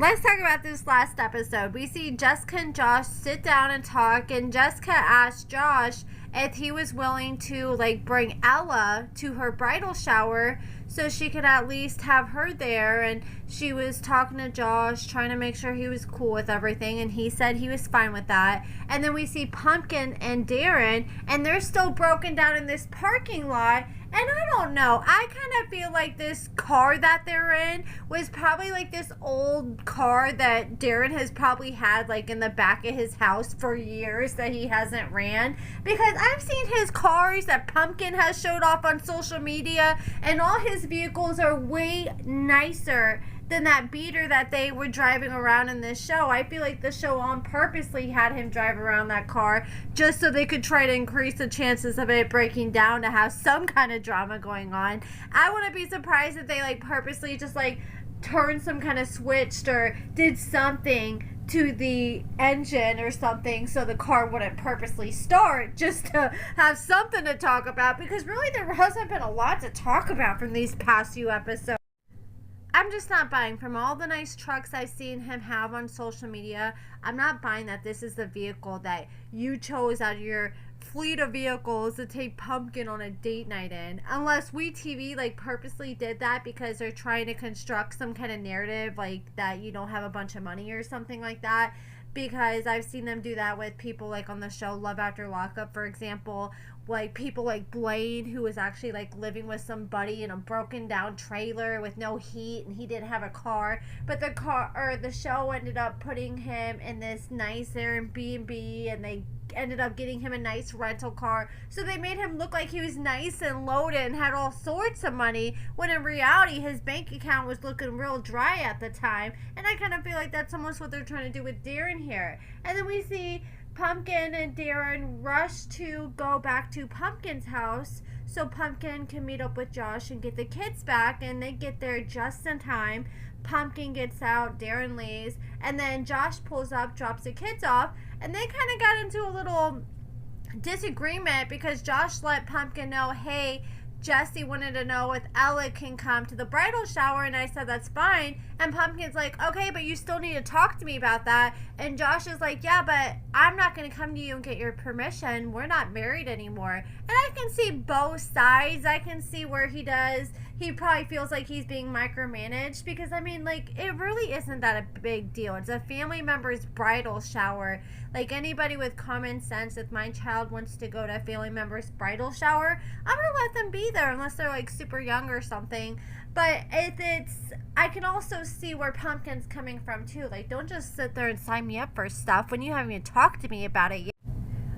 let's talk about this last episode. We see Jessica and Josh sit down and talk, and Jessica asked Josh if he was willing to like bring Ella to her bridal shower so she could at least have her there. And she was talking to Josh, trying to make sure he was cool with everything, and he said he was fine with that. And then we see Pumpkin and Darren, and they're still broken down in this parking lot. And I don't know, I kind of feel like this car that they're in was probably like this old car that Darren has probably had like in the back of his house for years that he hasn't ran. Because I've seen his cars that Pumpkin has showed off on social media, and all his vehicles are way nicer than that beater that they were driving around in this show. I feel like the show on purposely had him drive around that car just so they could try to increase the chances of it breaking down to have some kind of drama going on. I wouldn't be surprised if they like purposely just like turned some kind of switch or did something to the engine or something so the car wouldn't purposely start, just to have something to talk about, because really there hasn't been a lot to talk about from these past few episodes. I'm just not buying. From all the nice trucks I've seen him have on social media, I'm not buying that this is the vehicle that you chose out of your fleet of vehicles to take Pumpkin on a date night in. Unless WeTV like purposely did that because they're trying to construct some kind of narrative like that you don't have a bunch of money or something like that. Because I've seen them do that with people like on the show Love After Lockup, for example. Like people like Blaine, who was actually like living with somebody in a broken down trailer with no heat, and he didn't have a car, but the show ended up putting him in this nice Airbnb, and they ended up getting him a nice rental car, so they made him look like he was nice and loaded and had all sorts of money, when in reality his bank account was looking real dry at the time. And I kind of feel like that's almost what they're trying to do with Darren here. And then we see Pumpkin and Darren rush to go back to Pumpkin's house so Pumpkin can meet up with Josh and get the kids back, and they get there just in time. Pumpkin gets out, Darren leaves, and then Josh pulls up, drops the kids off, and they kind of got into a little disagreement because Josh let Pumpkin know, hey, Jesse wanted to know if Ella can come to the bridal shower, and I said that's fine. And Pumpkin's like, okay, but you still need to talk to me about that. And Josh is like, yeah, but I'm not going to come to you and get your permission. We're not married anymore. And I can see both sides. I can see where he probably feels like he's being micromanaged, because I mean, like, it really isn't that a big deal. It's a family member's bridal shower. Like, anybody with common sense, if my child wants to go to a family member's bridal shower, I'm gonna let them be there unless they're like super young or something. But I can also see where Pumpkin's coming from too. Like, don't just sit there and sign me up for stuff when you haven't even talked to me about it yet.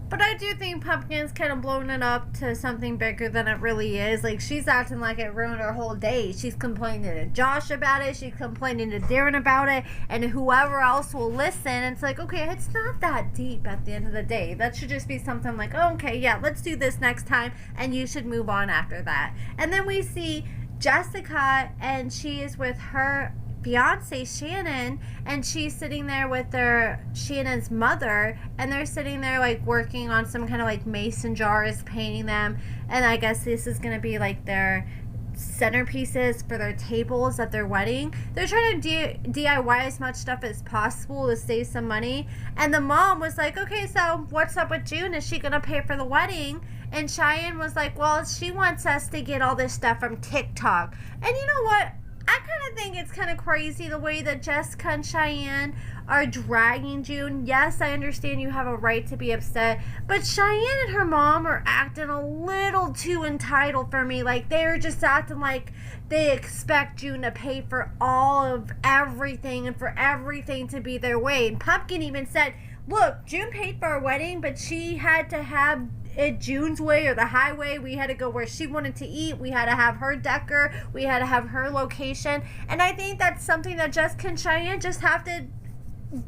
But I do think Pumpkin's kind of blown it up to something bigger than it really is. Like, she's acting like it ruined her whole day. She's complaining to Josh about it. She's complaining to Darren about it. And whoever else will listen. It's like, okay, it's not that deep at the end of the day. That should just be something like, oh, okay, yeah, let's do this next time. And you should move on after that. And then we see Jessica, and she is with her fiance Shannon, and she's sitting there with Shannon's mother, and they're sitting there like working on some kind of like mason jars, painting them, and I guess this is gonna be like their centerpieces for their tables at their wedding. They're trying to DIY as much stuff as possible to save some money. And the mom was like, okay, so what's up with June? Is she gonna pay for the wedding? And Cheyenne was like, well, she wants us to get all this stuff from TikTok. And you know what? I kind of think it's kind of crazy the way that Jessica and Cheyenne are dragging June. Yes, I understand you have a right to be upset, but Cheyenne and her mom are acting a little too entitled for me. Like, they're just acting like they expect June to pay for all of everything and for everything to be their way. And Pumpkin even said, look, June paid for our wedding, but she had to have it June's way or the highway. We had to go where she wanted to eat. We had to have her decor. We had to have her location. And I think that's something that Jessica and Cheyenne just have to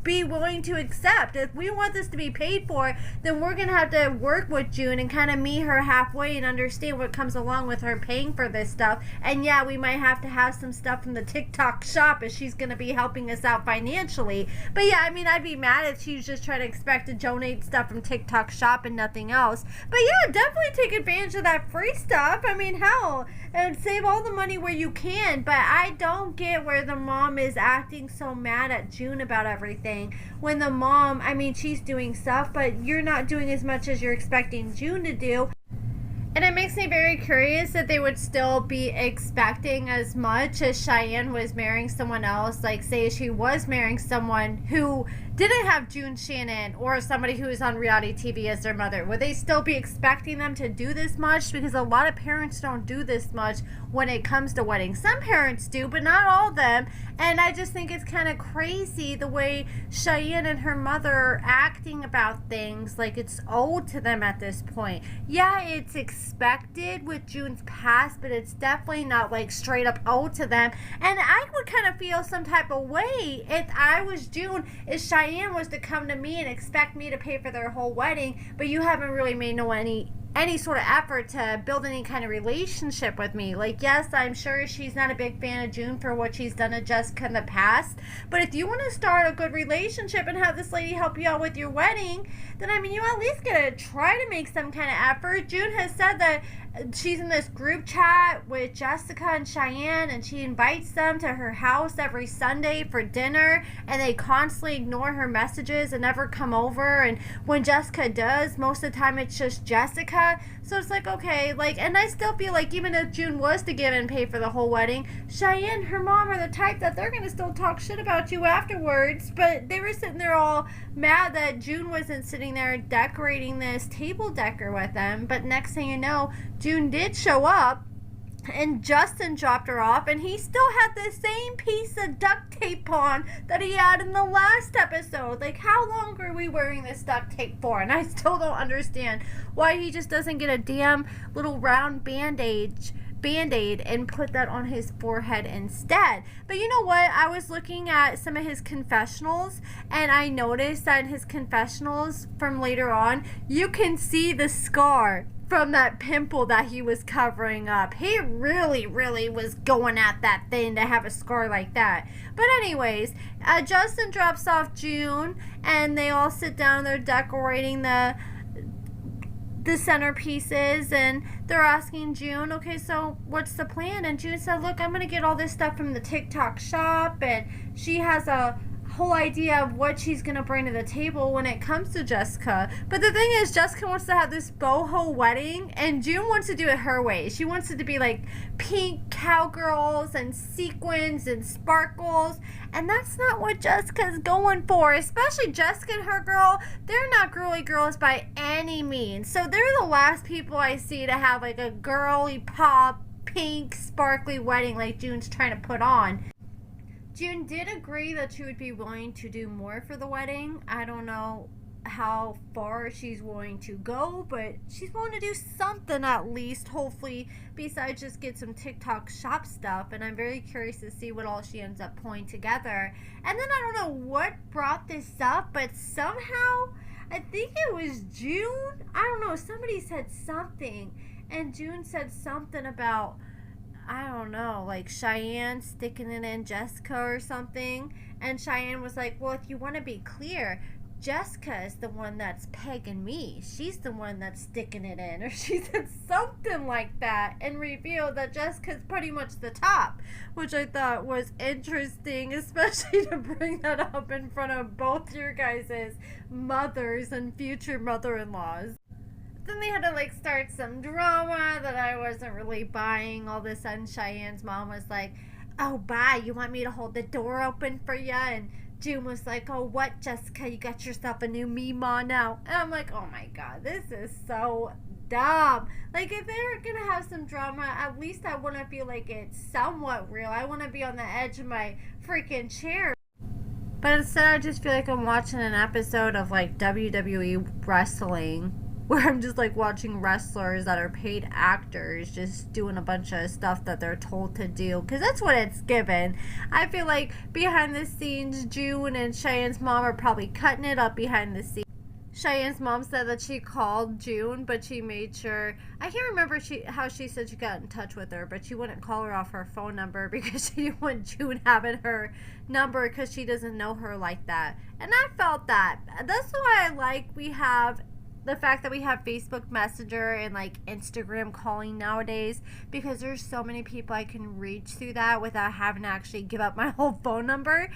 be willing to accept. If we want this to be paid for, then we're going to have to work with June and kind of meet her halfway and understand what comes along with her paying for this stuff. And yeah, we might have to have some stuff from the TikTok shop if she's going to be helping us out financially. But yeah, I mean, I'd be mad if she was just trying to expect to donate stuff from TikTok shop and nothing else. But yeah, definitely take advantage of that free stuff. I mean, hell, and save all the money where you can. But I don't get where the mom is acting so mad at June about everything. When the mom, I mean, she's doing stuff, but you're not doing as much as you're expecting June to do. And it makes me very curious that they would still be expecting as much as Cheyenne was marrying someone else. Like, say she was marrying someone who didn't have June Shannon or somebody who is on reality TV as their mother. Would they still be expecting them to do this much? Because a lot of parents don't do this much when it comes to weddings. Some parents do, but not all of them. And I just think it's kind of crazy the way Cheyenne and her mother are acting about things like it's owed to them at this point. Yeah, it's expected with June's past, but it's definitely not like straight up owed to them. And I would kind of feel some type of way if I was June, if Cheyenne was to come to me and expect me to pay for their whole wedding, but you haven't really made any sort of effort to build any kind of relationship with me. Like, yes, I'm sure she's not a big fan of June for what she's done to Jessica in the past, but if you want to start a good relationship and have this lady help you out with your wedding, then I mean, you at least gotta try to make some kind of effort. June has said that she's in this group chat with Jessica and Cheyenne, and she invites them to her house every Sunday for dinner, and they constantly ignore her messages and never come over. And when Jessica does, most of the time it's just Jessica. So it's like, okay, like, and I still feel like even if June was to give and pay for the whole wedding, Cheyenne, her mom, are the type that they're gonna still talk shit about you afterwards. But they were sitting there all mad that June wasn't sitting there decorating this table decor with them. But next thing you know, June did show up, and Justin dropped her off, and he still had the same piece of duct tape on that he had in the last episode. Like, how long are we wearing this duct tape for? And I still don't understand why he just doesn't get a damn little round band-aid and put that on his forehead instead. But you know what? I was looking at some of his confessionals, and I noticed that in his confessionals from later on, you can see the scar from that pimple that he was covering up. He really was going at that thing to have a scar like that. But anyways, Justin drops off June, and they all sit down. They're decorating the centerpieces, and they're asking June, okay, so what's the plan? And June said, look, I'm gonna get all this stuff from the TikTok shop, and she has a whole idea of what she's gonna bring to the table when it comes to Jessica. But the thing is, Jessica wants to have this boho wedding, and June wants to do it her way. She wants it to be like pink cowgirls and sequins and sparkles, and that's not what Jessica's going for. Especially Jessica and her girl, they're not girly girls by any means. So they're the last people I see to have like a girly pop pink sparkly wedding like June's trying to put on. June did agree that she would be willing to do more for the wedding. I don't know how far she's willing to go, but she's willing to do something at least, hopefully, besides just get some TikTok shop stuff. And I'm very curious to see what all she ends up pulling together. And then I don't know what brought this up, but somehow, I think it was June. I don't know, somebody said something, and June said something about, I don't know, like Cheyenne sticking it in Jessica or something. And Cheyenne was like, well, if you want to be clear, Jessica is the one that's pegging me. She's the one that's sticking it in. Or she said something like that, and revealed that Jessica's pretty much the top, which I thought was interesting, especially to bring that up in front of both your guys' mothers and future mother-in-laws. Then they had to like start some drama that I wasn't really buying. All of a sudden Cheyenne's mom was like, oh, bye, you want me to hold the door open for you? And June was like, oh, what, Jessica, you got yourself a new Mima now? And I'm like, oh my god, this is so dumb. Like, if they're gonna have some drama, at least I want to feel like it's somewhat real. I want to be on the edge of my freaking chair. But instead I just feel like I'm watching an episode of like WWE wrestling. where I'm just like watching wrestlers that are paid actors just doing a bunch of stuff that they're told to do, because that's what it's given. I feel like behind the scenes, June and Cheyenne's mom are probably cutting it up behind the scenes. Cheyenne's mom said that she called June, but she made sure, I can't remember how she said she got in touch with her, but she wouldn't call her off her phone number because she didn't want June having her number, because she doesn't know her like that. And I felt that. That's why I like we have the fact that we have Facebook Messenger and like Instagram calling nowadays, because there's so many people I can reach through that without having to actually give up my whole phone number.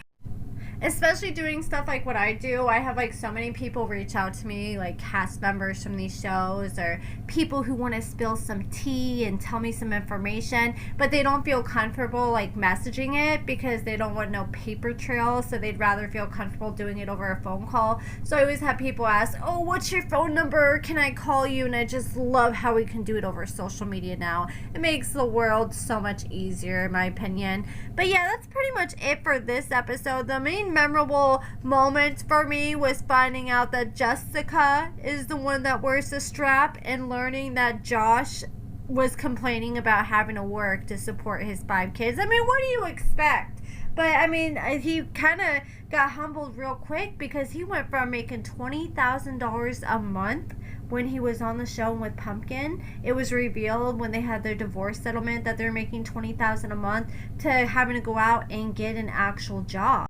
Especially doing stuff like what I do. I have like so many people reach out to me, like cast members from these shows, or people who want to spill some tea and tell me some information, but they don't feel comfortable like messaging it because they don't want no paper trail, so they'd rather feel comfortable doing it over a phone call. So I always have people ask, oh, what's your phone number? Can I call you? And I just love how we can do it over social media now. It makes the world so much easier, in my opinion. But yeah, that's pretty much it for this episode. The main memorable moment for me was finding out that Jessica is the one that wears the strap, and learning that Josh was complaining about having to work to support his 5 kids. I mean, what do you expect? But I mean, he kind of got humbled real quick, because he went from making $20,000 a month when he was on the show with Pumpkin. It was revealed when they had their divorce settlement that they're making $20,000 a month, to having to go out and get an actual job.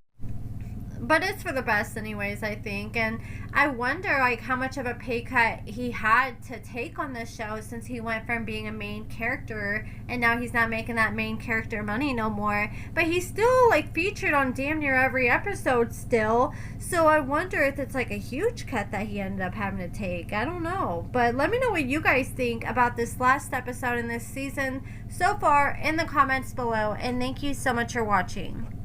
But it's for the best anyways, I think. And I wonder like how much of a pay cut he had to take on this show, since he went from being a main character and now he's not making that main character money no more. But he's still like featured on damn near every episode still. So I wonder if it's like a huge cut that he ended up having to take. I don't know. But let me know what you guys think about this last episode in this season so far in the comments below. And thank you so much for watching.